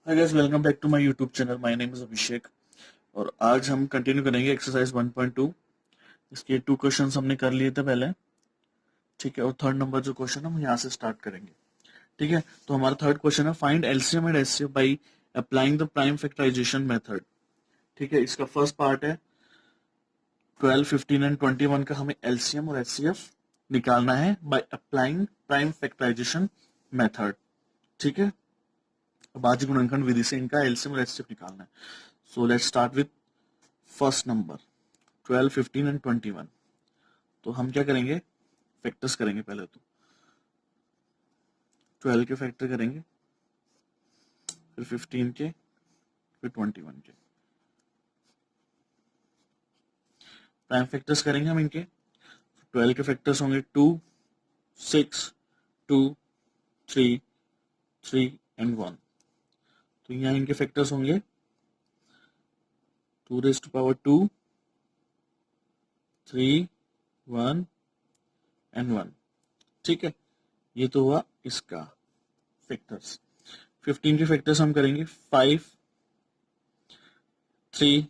Hi guys, welcome back to my YouTube channel. My name is Abhishek और आज हम continue करेंगे एक्सरसाइज 1.2। इसके 2 क्वेश्चंस हमने कर लिए थे पहले, ठीक है। और थर्ड नंबर जो क्वेश्चन हम यहाँ से स्टार्ट करेंगे, ठीक है। तो हमारा थर्ड क्वेश्चन है find LCM and HCF by applying the prime factorisation method, ठीक है। इसका फर्स्ट पार्ट है 12, 15 एंड 21 का हमें एलसीएम और एचसीएफ निकालना है by applying prime factorisation method, ठीक है। भाज्य गुणनखंड विधि से इनका एलसीएम और एचसीएफ निकालना है। So let's start with first number 12, 15 and 21। तो हम क्या करेंगे, फैक्टर्स करेंगे। पहले तो 12 के फैक्टर करेंगे, फिर 15 के, फिर 21 के प्राइम फैक्टर्स करेंगे हम इनके। 12 के फैक्टर्स होंगे 2, 6, 2, 3, 3 एंड 1। तो यहाँ इनके फैक्टर्स होंगे 2 raised to power 2, 3, 1 एंड 1, ठीक है। ये तो हुआ इसका फैक्टर्स। 15 के फैक्टर्स हम करेंगे 5, 3,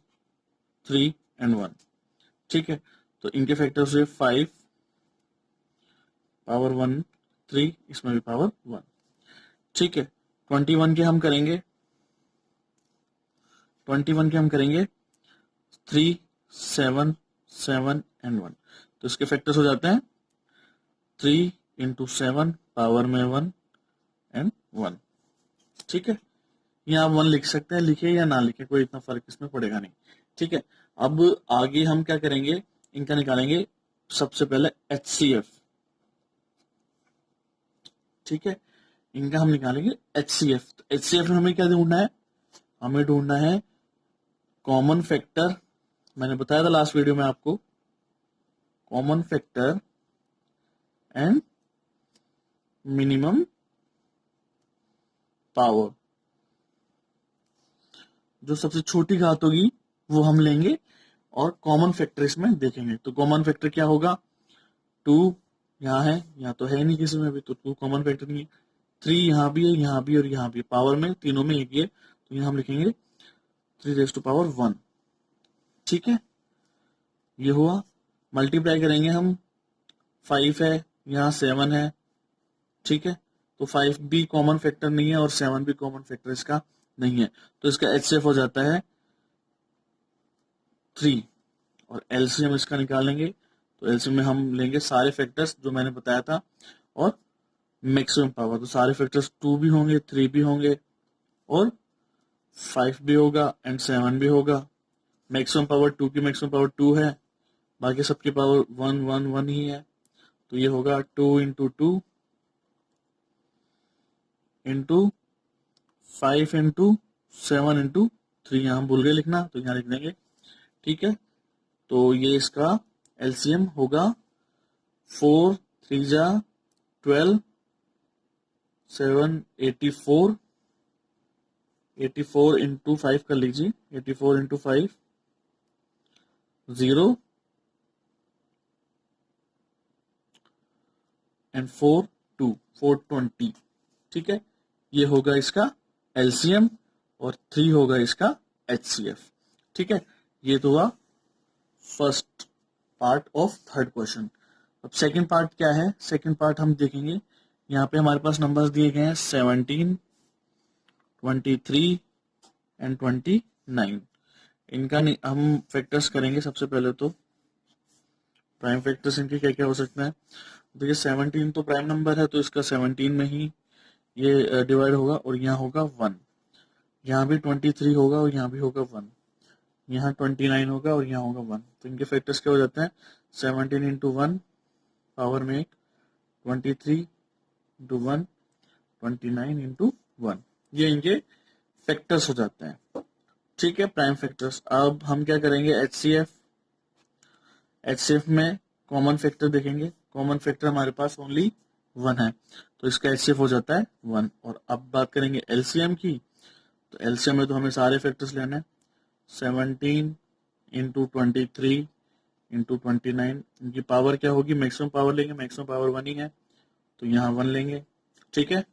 3 एंड 1, ठीक है। तो इनके फैक्टर्स हुए 5 पावर 1, 3, इसमें भी पावर 1, ठीक है। 21 के हम करेंगे 3, 7, 7 एंड 1। तो इसके फैक्टर्स हो जाते हैं 3 इंटू 7 पावर में 1 एंड 1, ठीक है। यहाँ आप 1 लिख सकते हैं, लिखे या ना लिखे कोई इतना फर्क इसमें पड़ेगा नहीं, ठीक है। अब आगे हम क्या करेंगे, इनका निकालेंगे सबसे पहले एचसीएफ, ठीक है। इनका हम निकालेंगे एचसीएफ। तो एचसीएफ में हमें क्या ढूंढना है, हमें ढूंढना है कॉमन फैक्टर। मैंने बताया था लास्ट वीडियो में आपको, common factor and minimum power. जो सबसे छोटी घात होगी वो हम लेंगे और कॉमन फैक्टर इसमें देखेंगे। तो कॉमन फैक्टर क्या होगा, 2 यहाँ है, यहाँ तो है नहीं किसी में भी, तो 2 कॉमन फैक्टर नहीं है। 3 यहाँ भी है, यहाँ भी और यहाँ भी, पावर में तीनों में एक ही है, तो यहाँ हम लिखेंगे 3 raised to power 1, ठीक है। ये हुआ। मल्टीप्लाई करेंगे हम, 5 है, यहाँ 7 है, ठीक है। तो 5 भी कॉमन फैक्टर नहीं है और 7 भी कॉमन फैक्टर इसका नहीं है, तो इसका एचसीएफ हो जाता है 3। और एलसीएम इसका निकालेंगे, तो एलसीएम में हम लेंगे सारे फैक्टर्स जो मैंने बताया था और मैक्सिमम पावर। तो सारे फैक्टर्स 2 भी होंगे, 3 भी होंगे और 5 भी होगा एंड 7 भी होगा। मैक्सिमम पावर 2 की मैक्सिमम पावर 2 है, बाकी सबकी पावर 1, 1, 1 ही है। तो ये होगा 2 इंटू 2 इंटू 5 इंटू 7 इंटू 3। यहाँ भूल गए लिखना, तो यहाँ लिख देंगे, ठीक है। तो ये इसका एलसीएम होगा 4, 3 जा 12, 7, 84, 84 इंटू 5 कर लीजिए, 84 इंटू 5 0 एंड 4, 2, 420, ठीक है। ये होगा इसका एलसीएम और 3 होगा इसका एचसीएफ, ठीक है। ये तो हुआ first part of third question. अब सेकंड पार्ट क्या है, सेकंड पार्ट हम देखेंगे। यहाँ पे हमारे पास नंबर्स दिए गए हैं 17, 23 एंड 29। इनका हम फैक्टर्स करेंगे। सबसे पहले तो प्राइम फैक्टर्स इनके क्या क्या हो सकते हैं। देखिए 17 तो प्राइम नंबर है, तो इसका 17 में ही ये डिवाइड होगा और यहाँ होगा 1। यहाँ भी 23 होगा और यहाँ भी होगा 1। यहाँ 29 होगा और यहाँ होगा 1। तो इनके फैक्टर्स क्या हो जाते हैं, 17 इंटू 1 पावर में 1, 23 इंटू 1, 29 इंटू 1। ये इनके फैक्टर्स हो जाते हैं, ठीक है, प्राइम फैक्टर्स। अब हम क्या करेंगे, एचसीएफ। एचसीएफ में कॉमन फैक्टर देखेंगे। कॉमन फैक्टर हमारे पास ओनली 1 है, तो इसका एचसीएफ हो जाता है 1। और अब बात करेंगे एलसीएम की। तो एलसीएम में तो हमें सारे फैक्टर्स लेने हैं। 17 इंटू 23 इंटू 29, इनकी पावर क्या होगी, मैक्सिमम पावर लेंगे, मैक्सिमम पावर 1 ही है, तो यहाँ 1 लेंगे, ठीक है।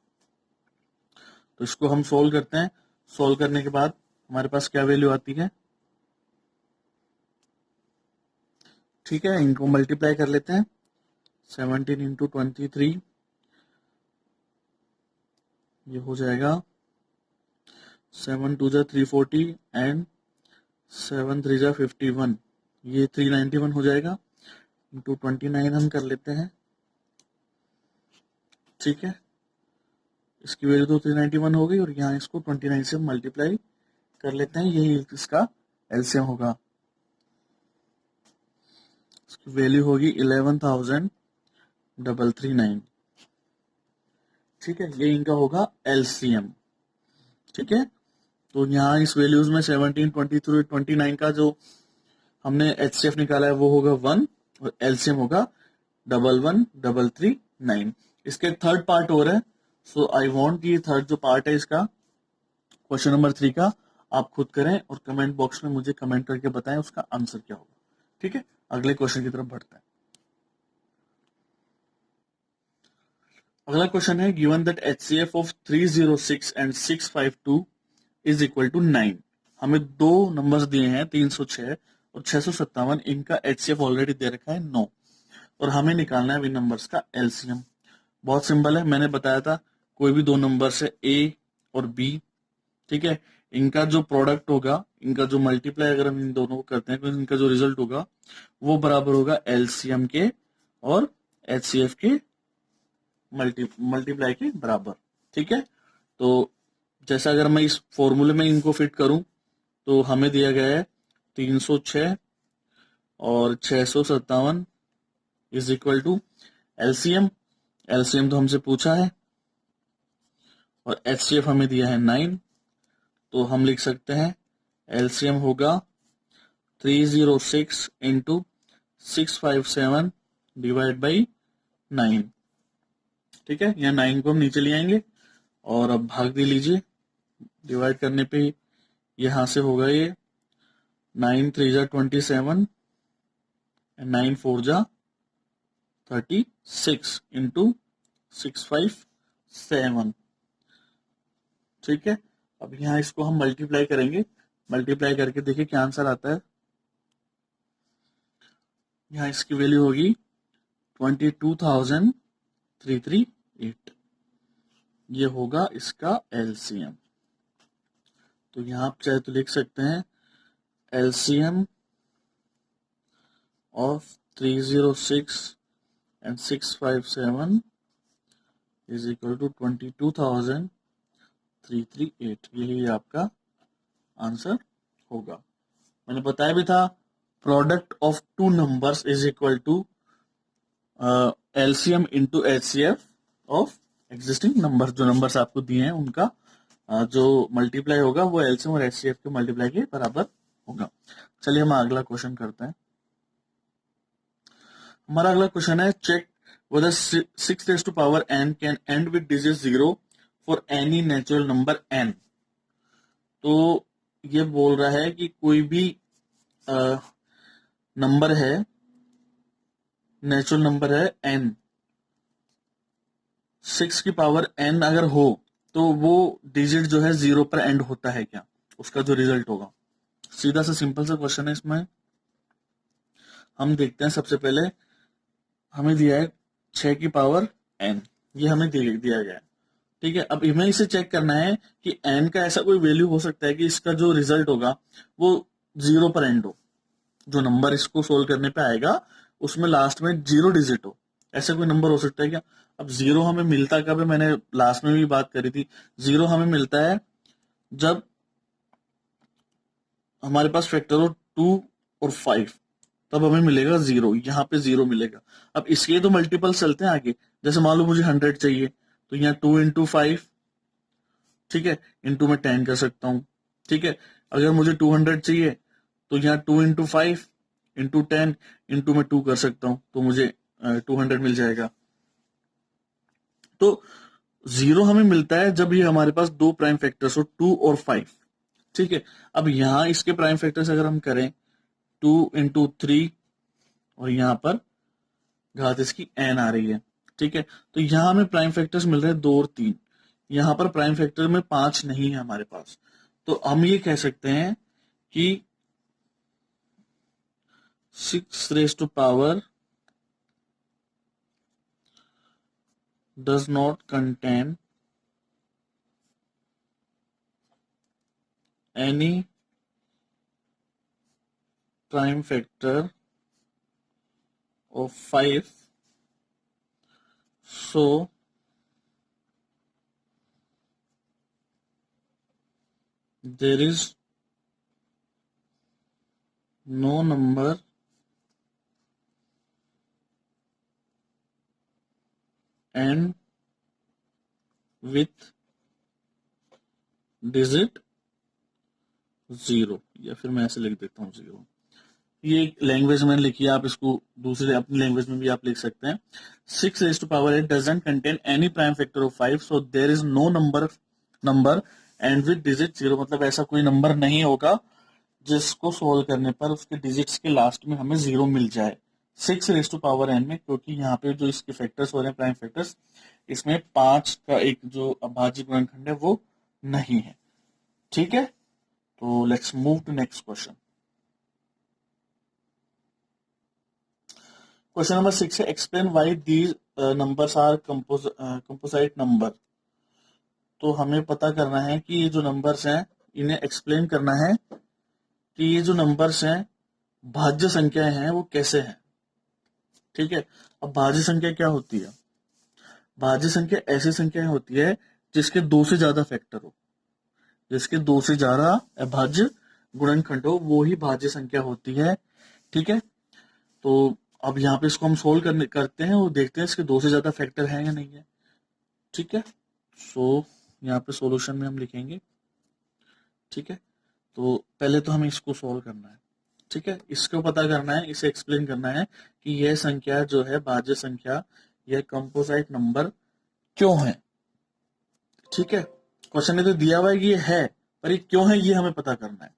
तो इसको हम सोल्व करते हैं। सॉल्व करने के बाद हमारे पास क्या वैल्यू आती है, ठीक है, इनको मल्टीप्लाई कर लेते हैं। 17 इंटू 23 ये हो जाएगा 7 2 जा 340 एंड 7 3 जा 51, ये 391 हो जाएगा। इंटू 29 हम कर लेते हैं, ठीक है, इसकी वैल्यू तो 391 हो गई और यहाँ इसको 29 से मल्टीप्लाई कर लेते हैं, यही इसका एलसीएम होगा। इसकी वैल्यू होगी 11,339, ठीक है, ये इनका होगा एलसीएम, ठीक है। तो यहाँ इस वैल्यूज में 17, 23, 29 का जो हमने एचसीएफ निकाला है वो होगा 1 और एलसीएम होगा 11,339। इसके थर्ड पार्ट हो रहा है, सो आई वांट ये थर्ड जो पार्ट है इसका क्वेश्चन नंबर 3 का आप खुद करें और कमेंट बॉक्स में मुझे कमेंट करके बताएं उसका आंसर क्या होगा, ठीक है। अगले क्वेश्चन की तरफ बढ़ते हैं। अगला क्वेश्चन है given that HCF of 306 and 652 is equal to 9। हमें दो नंबर्स दिए हैं 306 और 657, इनका एचसीएफ ऑलरेडी दे रखा है 9 और हमें निकालना है इन नंबर्स का एलसीएम। बहुत सिंपल है, मैंने बताया था कोई भी दो नंबर से ए और बी, ठीक है, इनका जो प्रोडक्ट होगा, इनका जो मल्टीप्लाई अगर हम इन दोनों को करते हैं तो इनका जो रिजल्ट होगा वो बराबर होगा एलसीएम के और एचसीएफ के मल्टीप्लाई के बराबर, ठीक है। तो जैसा अगर मैं इस फॉर्मूले में इनको फिट करूं तो हमें दिया गया है 306 और 657 is equal to LCM, LCM तो हमसे पूछा है और एचसीएफ हमें दिया है 9, तो हम लिख सकते हैं एलसीएम होगा 306 इंटू 657 डिवाइड बाई 9, ठीक है। यहाँ 9 को हम नीचे ले आएंगे और अब भाग दे लीजिए, डिवाइड करने पे यहां से होगा ये 9 3 जा 27 एंड 9 4 जा 36 इंटू 657, ठीक है। अब यहाँ इसको हम मल्टीप्लाई करेंगे, मल्टीप्लाई करके देखिए क्या आंसर आता है। यहाँ इसकी वैल्यू होगी 22,338, ये होगा इसका एलसीएम। तो यहाँ आप चाहे तो लिख सकते हैं LCM of 306 and 657 is equal to 22,338, यही आपका आंसर होगा। मैंने बताया भी था product of two numbers is equal to LCM into HCF of existing numbers. जो नंबर्स आपको दिए हैं उनका जो मल्टीप्लाई होगा वो एलसीएम और एचसीएफ के मल्टीप्लाई के बराबर होगा। चलिए हम अगला क्वेश्चन करते हैं। हमारा अगला क्वेश्चन है check whether 6 raised to power n can end with digit 0 for any natural number n। तो ये बोल रहा है कि कोई भी नंबर है, नेचुरल नंबर है n, 6 की पावर n अगर हो तो वो डिजिट जो है 0 पर एंड होता है क्या, उसका जो रिजल्ट होगा। सीधा सा सिंपल सा क्वेश्चन है। इसमें हम देखते हैं, सबसे पहले हमें दिया है 6 की पावर n, ये हमें दिया गया है, ठीक है। अब हमें इसे चेक करना है कि n का ऐसा कोई वैल्यू हो सकता है कि इसका जो रिजल्ट होगा वो 0 पर एंड हो, जो नंबर इसको सोल्व करने पे आएगा उसमें लास्ट में 0 डिजिट हो, ऐसा कोई नंबर हो सकता है क्या। अब 0 हमें मिलता कब है, मैंने लास्ट में भी बात करी थी, 0 हमें मिलता है जब हमारे पास फैक्टर हो 2 और 5, तब हमें मिलेगा 0, यहाँ पे 0 मिलेगा। अब इसके तो मल्टीपल चलते हैं आगे, जैसे मान लो मुझे 100 चाहिए तो यहाँ 2 इंटू 5, ठीक है, इंटू में 10 कर सकता हूँ, ठीक है। अगर मुझे 200 चाहिए तो यहाँ 2 इंटू 5 इंटू 10 इंटू में 2 कर सकता हूँ, तो मुझे 200 मिल जाएगा। तो 0 हमें मिलता है जब ये हमारे पास दो प्राइम फैक्टर्स हो 2 और 5, ठीक है। अब यहाँ इसके प्राइम फैक्टर्स अगर हम करें 2 इंटू 3 और यहाँ पर घात इसकी n आ रही है, ठीक है। तो यहाँ हमें प्राइम फैक्टर्स मिल रहे हैं 2 और 3, यहां पर प्राइम फैक्टर में 5 नहीं है हमारे पास, तो हम ये कह सकते हैं कि 6 raised to power does not contain any prime factor of 5, so there is no number and with digit 0, या फिर मैं ऐसे लिख देता हूँ 0। ये एक लैंग्वेज में लिखी है, आप इसको दूसरे अपनी लैंग्वेज में भी आप लिख सकते हैं। 6 raised to power 8 doesn't contain any prime factor of 5, so there is no number and with digit 0, मतलब ऐसा कोई नंबर नहीं होगा जिसको सोल्व करने पर उसके डिजिट्स के लास्ट में हमें 0 मिल जाए 6 raised to power n में, क्योंकि यहाँ पे जो इसके फैक्टर्स हो रहे हैं प्राइम फैक्टर्स, इसमें 5 का एक जो अभाज्य गुणनखंड है वो नहीं है। ठीक है, तो let's move to next question. Question number 6 है, explain why these numbers are composite number. तो हमें पता करना है कि ये जो नंबर्स हैं इन्हें एक्सप्लेन करना है कि ये जो नंबर्स हैं भाज्य संख्याएं हैं वो कैसे हैं। ठीक है, अब भाज्य संख्या क्या होती है? भाज्य संख्या ऐसी संख्याएं होती है जिसके 2 से ज्यादा फैक्टर हो, जिसके 2 से ज्यादा अभाज्य गुणनखंड हो, वो ही भाज्य संख्या होती है। ठीक है, तो अब यहाँ पे इसको हम सोल्व करते हैं और देखते हैं इसके 2 से ज्यादा फैक्टर है या नहीं है। ठीक है, सो यहाँ पे सॉल्यूशन में हम लिखेंगे। ठीक है, तो पहले तो हमें इसको सोल्व करना है। ठीक है, इसको पता करना है, इसे एक्सप्लेन करना है कि यह संख्या जो है भाज्य संख्या, यह कंपोजिट नंबर क्यों है। ठीक है, क्वेश्चन में तो दिया हुआ है कि ये है, पर ये क्यों है ये हमें पता करना है।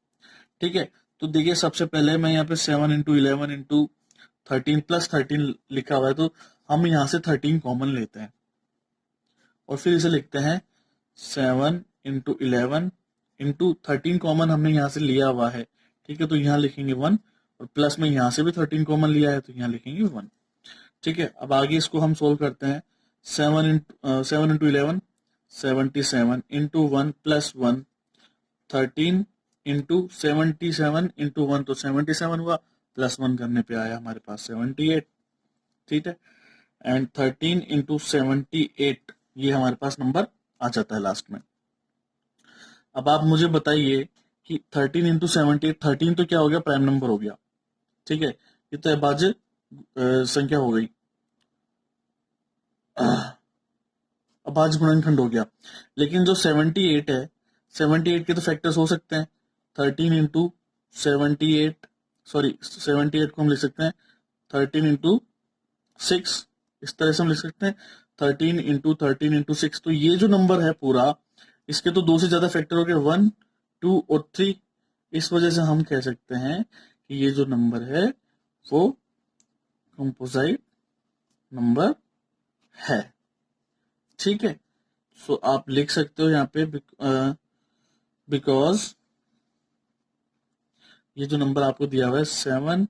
ठीक है, तो देखिए सबसे पहले मैं यहाँ पे 7 इंटू 11 इंटू 13 प्लस 13 लिखा हुआ है, तो हम यहाँ से 13 कॉमन लेते हैं और फिर इसे लिखते हैं 7 इंटू 11 इंटू 13 कॉमन हमने यहाँ से लिया हुआ है। ठीक है, तो यहाँ लिखेंगे 1 और प्लस में यहाँ से भी 13 कॉमन लिया है तो यहाँ लिखेंगे 1। ठीक है, अब आगे इसको हम सोल्व करते हैं। 7 into 11 77 into 1 plus 1 13 into 77 into 1 तो 77 हुआ, प्लस 1 करने पे आया हमारे पास 78। ठीक है, एंड 13 इंटू 78 ये हमारे पास नंबर आ जाता है लास्ट में। अब आप मुझे बताइए कि 13 इंटू 78, 13 तो क्या हो गया, प्राइम नंबर हो गया। ठीक है, ये तो अभाज्य संख्या हो गई, अभाज्य गुणनखंड हो गया। लेकिन जो 78 है, 78 के तो फैक्टर्स हो सकते हैं। 13 इंटू 78, सॉरी 78 को हम लिख सकते हैं 13 इंटू 6, इस तरह से हम लिख सकते हैं 13 इंटू 13 इंटू 6। तो ये जो नंबर है पूरा, इसके तो 2 से ज्यादा फैक्टर हो गए 1, 2 और 3। इस वजह से हम कह सकते हैं कि ये जो नंबर है वो कंपोजिट नंबर है। ठीक है, सो आप लिख सकते हो यहाँ पे बिकॉज ये जो नंबर आपको दिया हुआ है 7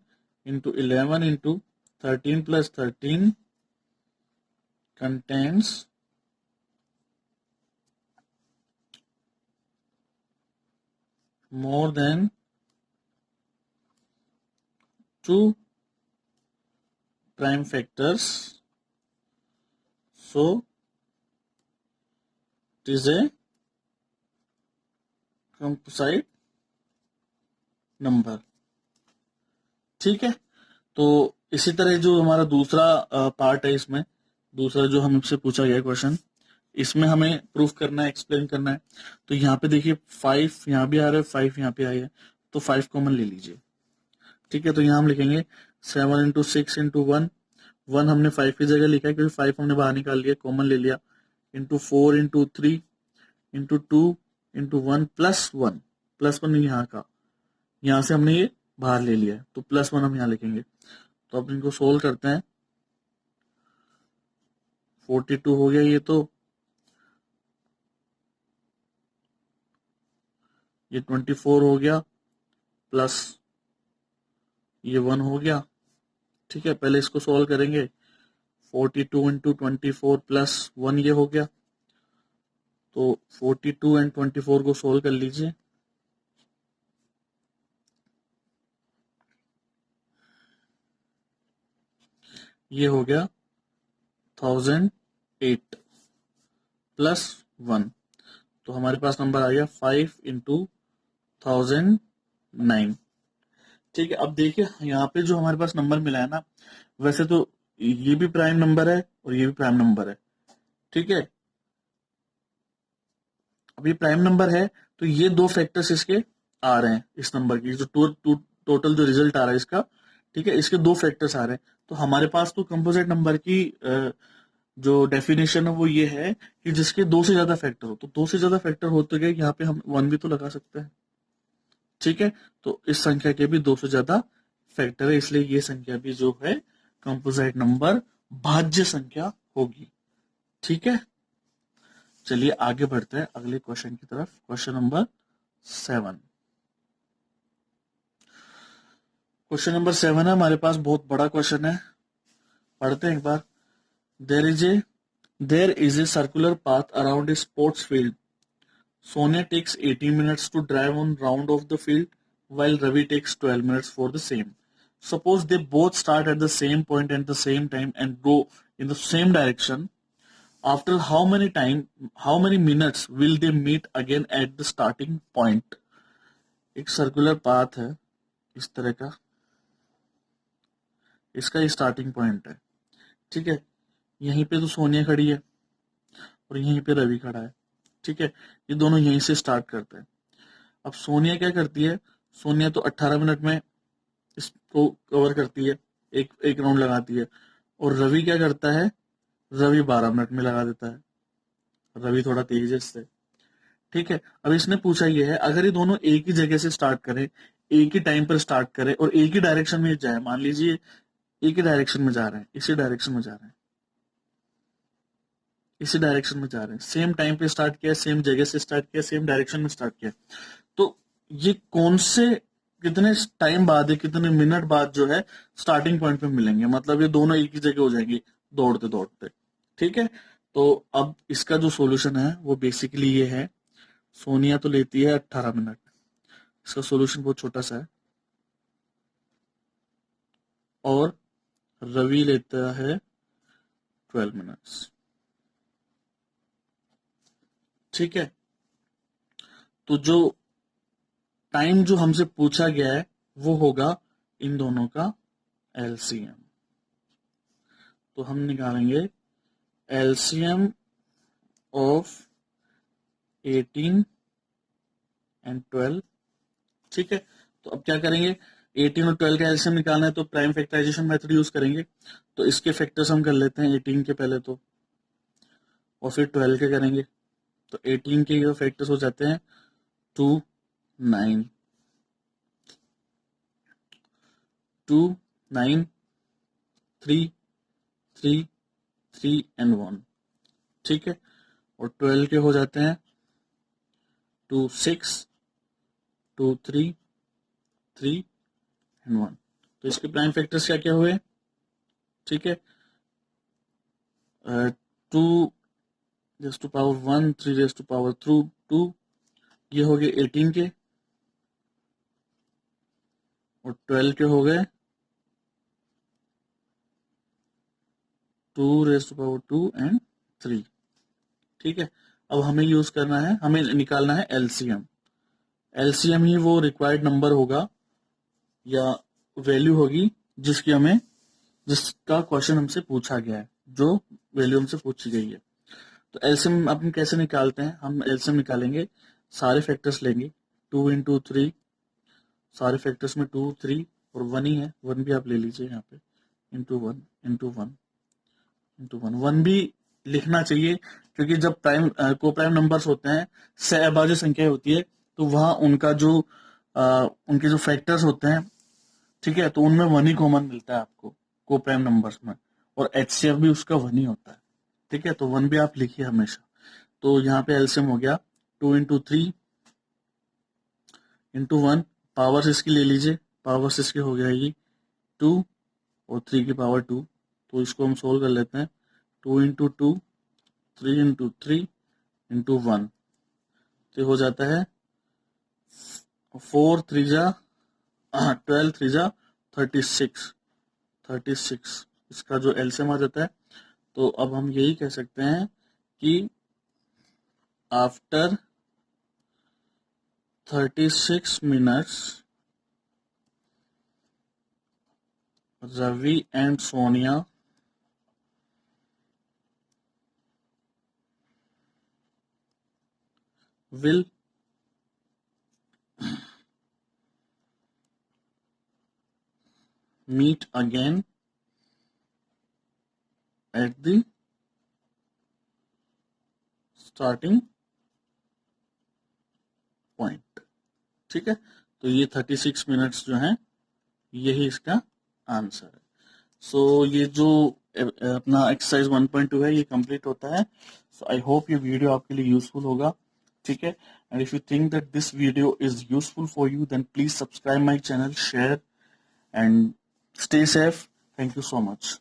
into 11 into 13 plus 13 contains more than 2 prime factors, so it is a composite number। ठीक है, तो इसी तरह जो हमारा दूसरा पार्ट है, इसमें दूसरा जो हमसे पूछा गया क्वेश्चन, इसमें हमें प्रूफ करना है, एक्सप्लेन करना है। तो यहाँ पे देखिए 5 यहाँ भी आ रहा है, 5 यहाँ पे आया है, तो 5 कॉमन ले लीजिए। ठीक है, तो यहाँ हम लिखेंगे 7 इंटू 6 इंटू 1, 1 हमने 5 की जगह लिखा है क्योंकि 5 हमने बाहर निकाल लिया, कॉमन ले लिया, into 4 into 3 into 2 into 1 plus 1, plus 1 यहाँ का, यहाँ से हमने ये बाहर ले लिया है तो प्लस 1 हम यहाँ लिखेंगे। तो अब इनको सोल्व करते हैं, 42 हो गया ये तो, ये 24 हो गया प्लस ये 1 हो गया। ठीक है, पहले इसको सॉल्व करेंगे। 42 इंटू 24 प्लस 1 ये हो गया। तो 42 एंड 24 को सॉल्व कर लीजिए। ये हो गया 1008 प्लस 1, तो हमारे पास नंबर आ गया 5 इंटू 1009। ठीक है, अब देखिए यहाँ पे जो हमारे पास नंबर मिला है ना, वैसे तो ये भी प्राइम नंबर है और ये भी प्राइम नंबर है। ठीक है, अब ये प्राइम नंबर है तो ये दो फैक्टर्स इसके आ रहे हैं, इस नंबर की जो टोटल जो रिजल्ट आ रहा है इसका। ठीक है, इसके दो फैक्टर्स आ रहे हैं, तो हमारे पास तो कंपोजिट नंबर की जो डेफिनेशन है वो ये है कि जिसके दो से ज्यादा फैक्टर हो, तो दो से ज्यादा फैक्टर होते गए यहाँ पे हम 1 भी तो लगा सकते हैं। ठीक है, तो इस संख्या के भी दो से ज्यादा फैक्टर है, इसलिए ये संख्या भी जो है कंपोजिट नंबर भाज्य संख्या होगी। ठीक है, चलिए आगे बढ़ते हैं अगले क्वेश्चन की तरफ। Question number 7। क्वेश्चन नंबर 7 है हमारे पास, बहुत बड़ा क्वेश्चन है, पढ़ते हैं एक बार। There is a circular path around a sports field. Sonia takes 18 minutes to drive one round of the field, while Ravi takes 12 minutes for the same. Suppose they both start at the same point at the same time and go in the same direction. After how many minutes will they meet again at the starting point? एक circular path है इस तरह का, इसका starting point है। ठीक है, यहीं पे तो सोनिया खड़ी है और यहीं पे रवि खड़ा है। ठीक है, ये दोनों यहीं से स्टार्ट करते हैं। अब सोनिया क्या करती है, सोनिया तो 18 मिनट में इसको कवर करती है, एक एक राउंड लगाती है। और रवि क्या करता है, रवि 12 मिनट में लगा देता है। रवि थोड़ा तेज है इससे। ठीक है, अब इसने पूछा ये है, अगर ये दोनों एक ही जगह से स्टार्ट करें, एक ही टाइम पर स्टार्ट करें और एक ही डायरेक्शन में जाए, मान लीजिए एक ही डायरेक्शन में जा रहे हैं, इसी डायरेक्शन में जा रहे हैं, इसी डायरेक्शन में जा रहे हैं, सेम टाइम पे स्टार्ट किया, सेम जगह से स्टार्ट किया, सेम डायरेक्शन में स्टार्ट किया, तो ये कौन से कितने टाइम बाद है, कितने मिनट बाद जो है स्टार्टिंग पॉइंट पे मिलेंगे, मतलब ये दोनों एक ही जगह हो जाएंगे दौड़ते दौड़ते। ठीक है, तो अब इसका जो सॉल्यूशन है वो बेसिकली ये है, सोनिया तो लेती है 18 मिनट, इसका सॉल्यूशन बहुत छोटा सा है, और रवि लेता है 12 मिनट्स। ठीक है, तो जो टाइम जो हमसे पूछा गया है वो होगा इन दोनों का एलसीएम। तो हम निकालेंगे एलसीएम ऑफ 18 एंड 12। ठीक है, तो अब क्या करेंगे, 18 और 12 का एलसीएम निकालना है तो प्राइम फैक्टराइजेशन मेथड यूज करेंगे। तो इसके फैक्टर्स हम कर लेते हैं 18 के पहले तो, और फिर 12 के करेंगे। तो 18 के जो फैक्टर्स हो जाते हैं 2 9 2 9 3 3 3 एंड 1। ठीक है, और 12 के हो जाते हैं 2 6 2 3 3 एंड 1। तो इसके प्राइम फैक्टर्स क्या क्या हुए। ठीक है, 2 raise to power 1, 3 raise to power 2, ये हो गए 18 के, और 12 के हो गए 2 रेज़ टू पावर 2 एंड 3। ठीक है, अब हमें यूज करना है, हमें निकालना है एलसीएम। एलसीएम ही वो रिक्वायर्ड नंबर होगा या वैल्यू होगी जिसका क्वेश्चन हमसे पूछा गया है, जो वैल्यू हमसे पूछी गई है। तो एलसीएम अपन कैसे निकालते हैं, हम एलसीएम निकालेंगे, सारे फैक्टर्स लेंगे, 2 इंटू 3, सारे फैक्टर्स में 2 3 और 1 ही है, 1 भी आप ले लीजिए यहाँ पे, इंटू 1 इंटू 1 इंटू 1, 1 भी लिखना चाहिए, क्योंकि जब को प्राइम नंबर्स होते हैं, सहअभाज्य संख्या होती है, तो वहां उनके जो फैक्टर्स होते हैं, ठीक है, तो उनमें 1 ही कॉमन मिलता है आपको को प्राइम नंबर्स में, और एचसीएफ भी उसका 1 ही होता है। ठीक है, तो 1 भी आप लिखिए हमेशा। तो यहाँ पे एलसीएम हो गया 2 इंटू 3 इंटू 1, पावर्स इसकी ले लीजिए, पावर्स इसकी हो जाएगी 2 और 3 की पावर 2, तो इसको हम सोल्व कर लेते हैं। 2 इंटू 2, 3 इंटू 3 इंटू 1, तो हो जाता है 4 3 जा 12 3 जा 36, 36 इसका जो एलसीएम आ जाता है। तो अब हम यही कह सकते हैं कि after 36 minutes Ravi and Sonia will meet again at the starting point। ठीक है, तो ये 36 मिनट्स जो हैं यही इसका आंसर है। सो ये जो अपना एक्सरसाइज 1.2 है ये कंप्लीट होता है। सो आई होप ये वीडियो आपके लिए यूजफुल होगा। ठीक है, and if you think that this video is useful for you then please subscribe my channel, share and stay safe. Thank you so much.